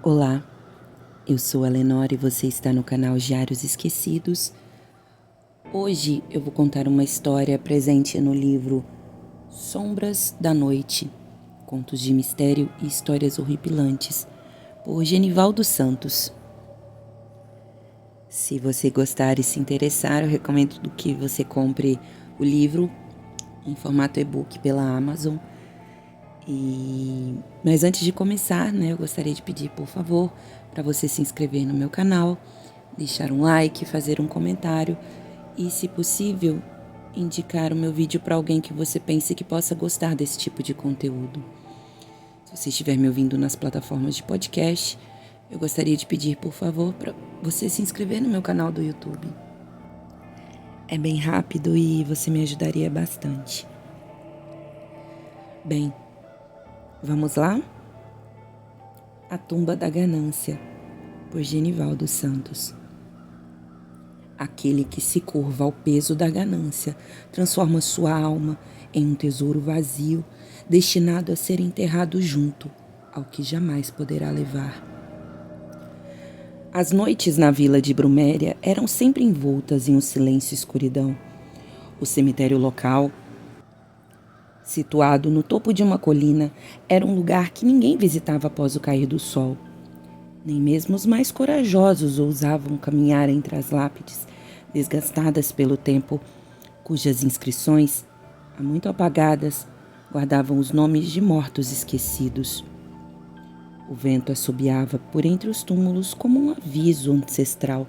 Olá, eu sou a Lenora e você está no canal Diários Esquecidos. Hoje eu vou contar uma história presente no livro Sombras da Noite, Contos de Mistério e Histórias Horripilantes, por Genivaldo Santos. Se você gostar e se interessar, eu recomendo que você compre o livro em formato e-book pela Amazon. Mas antes de começar, eu gostaria de pedir, por favor, para você se inscrever no meu canal, deixar um like, fazer um comentário e, se possível, indicar o meu vídeo para alguém que você pense que possa gostar desse tipo de conteúdo. Se você estiver me ouvindo nas plataformas de podcast, eu gostaria de pedir, por favor, para você se inscrever no meu canal do YouTube. É bem rápido e você me ajudaria bastante. Bem, vamos lá? A Tumba da Ganância, por Genivaldo Santos. Aquele que se curva ao peso da ganância transforma sua alma em um tesouro vazio, destinado a ser enterrado junto ao que jamais poderá levar. As noites na vila de Bruméria eram sempre envoltas em um silêncio e escuridão. O cemitério local, situado no topo de uma colina, era um lugar que ninguém visitava após o cair do sol. Nem mesmo os mais corajosos ousavam caminhar entre as lápides, desgastadas pelo tempo, cujas inscrições, há muito apagadas, guardavam os nomes de mortos esquecidos. O vento assobiava por entre os túmulos como um aviso ancestral,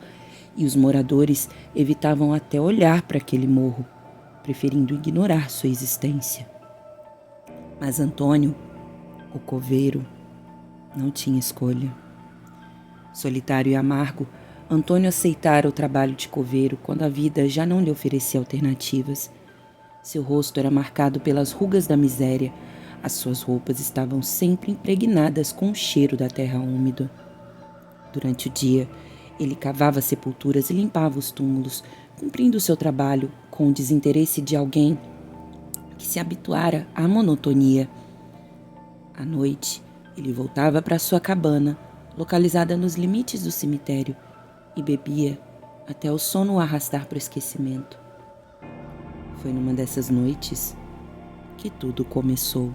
e os moradores evitavam até olhar para aquele morro, preferindo ignorar sua existência. Mas Antônio, o coveiro, não tinha escolha. Solitário e amargo, Antônio aceitara o trabalho de coveiro quando a vida já não lhe oferecia alternativas. Seu rosto era marcado pelas rugas da miséria. As suas roupas estavam sempre impregnadas com o cheiro da terra úmida. Durante o dia, ele cavava sepulturas e limpava os túmulos, cumprindo seu trabalho com o desinteresse de alguém que se habituara à monotonia. À noite, ele voltava para sua cabana, localizada nos limites do cemitério, e bebia até o sono o arrastar para o esquecimento. Foi numa dessas noites que tudo começou.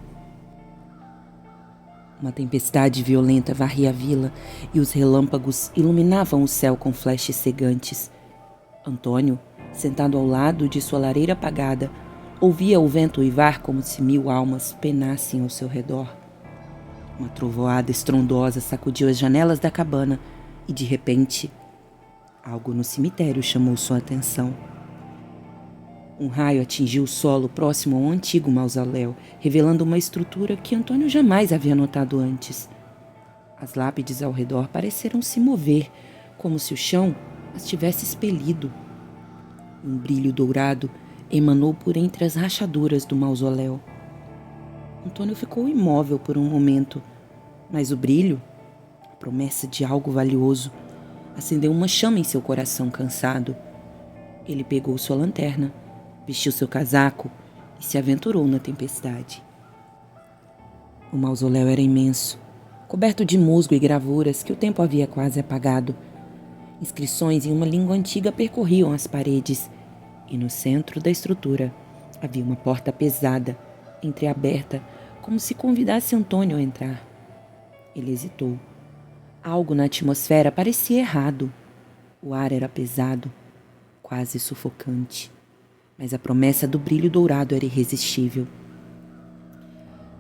Uma tempestade violenta varria a vila e os relâmpagos iluminavam o céu com flashes cegantes. Antônio, sentado ao lado de sua lareira apagada, ouvia o vento uivar como se 1000 almas penassem ao seu redor. Uma trovoada estrondosa sacudiu as janelas da cabana e, de repente, algo no cemitério chamou sua atenção. Um raio atingiu o solo próximo ao antigo mausoléu, revelando uma estrutura que Antônio jamais havia notado antes. As lápides ao redor pareceram se mover, como se o chão as tivesse expelido. Um brilho dourado emanou por entre as rachaduras do mausoléu. Antônio ficou imóvel por um momento, mas o brilho, a promessa de algo valioso, acendeu uma chama em seu coração cansado. Ele pegou sua lanterna, vestiu seu casaco e se aventurou na tempestade. O mausoléu era imenso, coberto de musgo e gravuras que o tempo havia quase apagado. Inscrições em uma língua antiga percorriam as paredes, e no centro da estrutura havia uma porta pesada, entreaberta, como se convidasse Antônio a entrar. Ele hesitou. Algo na atmosfera parecia errado. O ar era pesado, quase sufocante, mas a promessa do brilho dourado era irresistível.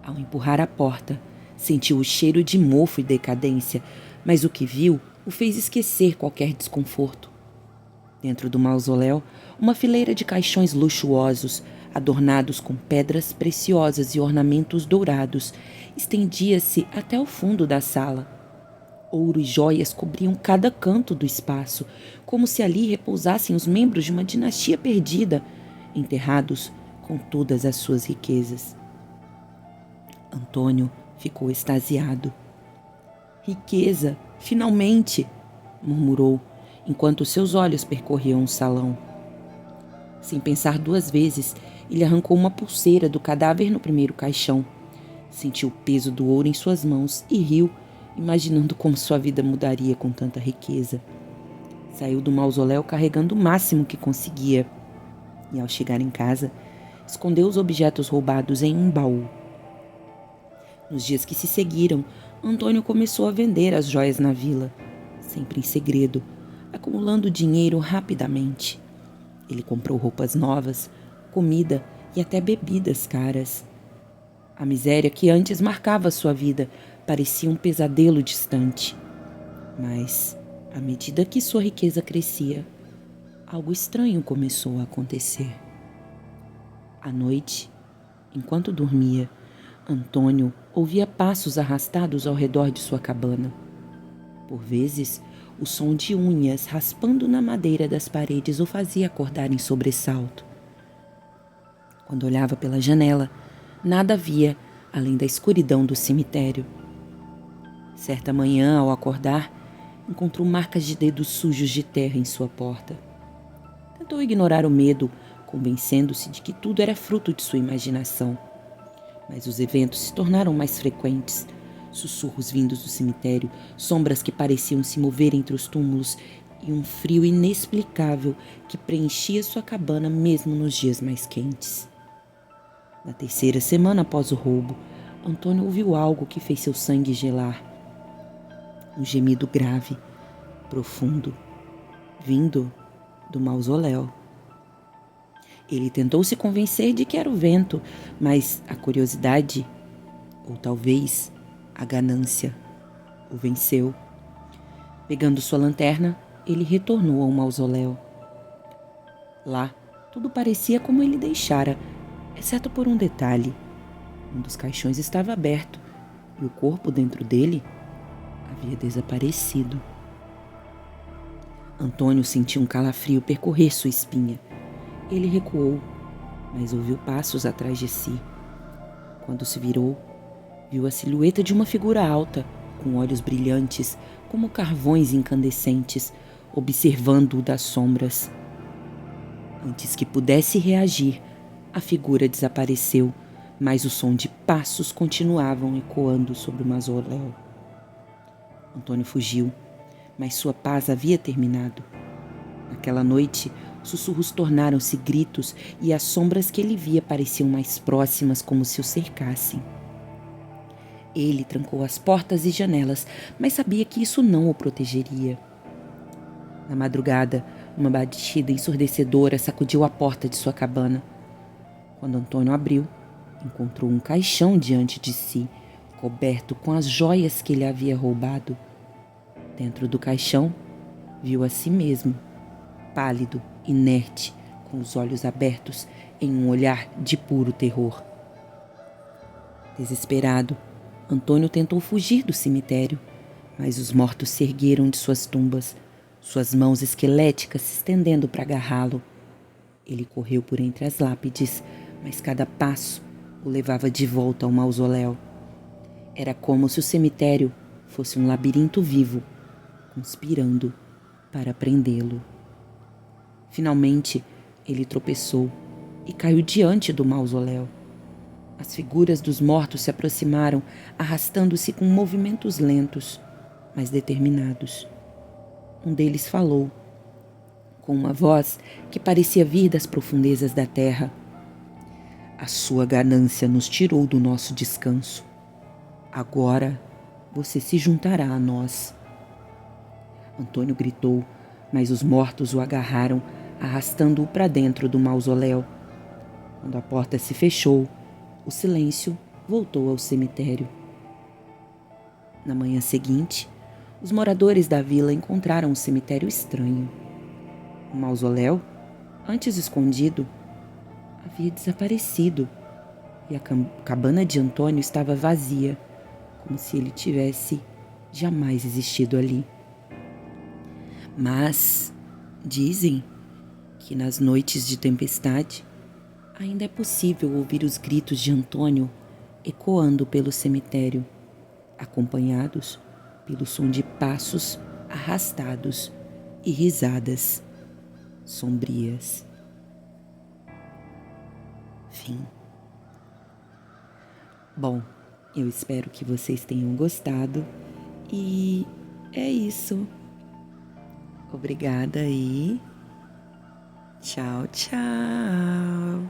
Ao empurrar a porta, sentiu o cheiro de mofo e decadência, mas o que viu o fez esquecer qualquer desconforto. Dentro do mausoléu, uma fileira de caixões luxuosos, adornados com pedras preciosas e ornamentos dourados, estendia-se até o fundo da sala. Ouro e joias cobriam cada canto do espaço, como se ali repousassem os membros de uma dinastia perdida, enterrados com todas as suas riquezas. Antônio ficou extasiado. "Riqueza, finalmente!" murmurou, enquanto seus olhos percorriam o salão. Sem pensar 2 vezes, ele arrancou uma pulseira do cadáver no primeiro caixão. Sentiu o peso do ouro em suas mãos e riu, imaginando como sua vida mudaria com tanta riqueza. Saiu do mausoléu carregando o máximo que conseguia e, ao chegar em casa, escondeu os objetos roubados em um baú. Nos dias que se seguiram, Antônio começou a vender as joias na vila, sempre em segredo, acumulando dinheiro rapidamente. Ele comprou roupas novas, comida e até bebidas caras. A miséria que antes marcava sua vida parecia um pesadelo distante. Mas, à medida que sua riqueza crescia, algo estranho começou a acontecer. À noite, enquanto dormia, Antônio ouvia passos arrastados ao redor de sua cabana. Por vezes, o som de unhas raspando na madeira das paredes o fazia acordar em sobressalto. Quando olhava pela janela, nada via além da escuridão do cemitério. Certa manhã, ao acordar, encontrou marcas de dedos sujos de terra em sua porta. Tentou ignorar o medo, convencendo-se de que tudo era fruto de sua imaginação. Mas os eventos se tornaram mais frequentes. Sussurros vindos do cemitério, sombras que pareciam se mover entre os túmulos e um frio inexplicável que preenchia sua cabana mesmo nos dias mais quentes. Na terceira semana após o roubo, Antônio ouviu algo que fez seu sangue gelar. Um gemido grave, profundo, vindo do mausoléu. Ele tentou se convencer de que era o vento, mas a curiosidade, ou talvez a ganância, o venceu. Pegando sua lanterna, ele retornou ao mausoléu. Lá, tudo parecia como ele deixara, exceto por um detalhe. Um dos caixões estava aberto e o corpo dentro dele havia desaparecido. Antônio sentiu um calafrio percorrer sua espinha. Ele recuou, mas ouviu passos atrás de si. Quando se virou, viu a silhueta de uma figura alta, com olhos brilhantes, como carvões incandescentes, observando-o das sombras. Antes que pudesse reagir, a figura desapareceu, mas o som de passos continuavam ecoando sobre o mausoléu. Antônio fugiu, mas sua paz havia terminado. Naquela noite, sussurros tornaram-se gritos e as sombras que ele via pareciam mais próximas, como se o cercassem. Ele trancou as portas e janelas, mas sabia que isso não o protegeria. Na madrugada, uma batida ensurdecedora sacudiu a porta de sua cabana. Quando Antônio abriu, encontrou um caixão diante de si, coberto com as joias que ele havia roubado. Dentro do caixão, viu a si mesmo, pálido, inerte, com os olhos abertos em um olhar de puro terror. Desesperado, Antônio tentou fugir do cemitério, mas os mortos se ergueram de suas tumbas, suas mãos esqueléticas se estendendo para agarrá-lo. Ele correu por entre as lápides, mas cada passo o levava de volta ao mausoléu. Era como se o cemitério fosse um labirinto vivo, conspirando para prendê-lo. Finalmente, ele tropeçou e caiu diante do mausoléu. As figuras dos mortos se aproximaram, arrastando-se com movimentos lentos, mas determinados. Um deles falou, com uma voz que parecia vir das profundezas da terra. A sua ganância nos tirou do nosso descanso. Agora você se juntará a nós. Antônio gritou, mas os mortos o agarraram, arrastando-o para dentro do mausoléu. Quando a porta se fechou, o silêncio voltou ao cemitério. Na manhã seguinte, os moradores da vila encontraram um cemitério estranho. O mausoléu, antes escondido, havia desaparecido e a cabana de Antônio estava vazia, como se ele tivesse jamais existido ali. Mas dizem que nas noites de tempestade ainda é possível ouvir os gritos de Antônio ecoando pelo cemitério, acompanhados pelo som de passos arrastados e risadas sombrias. Fim. Bom, eu espero que vocês tenham gostado E é isso. Obrigada e tchau, tchau.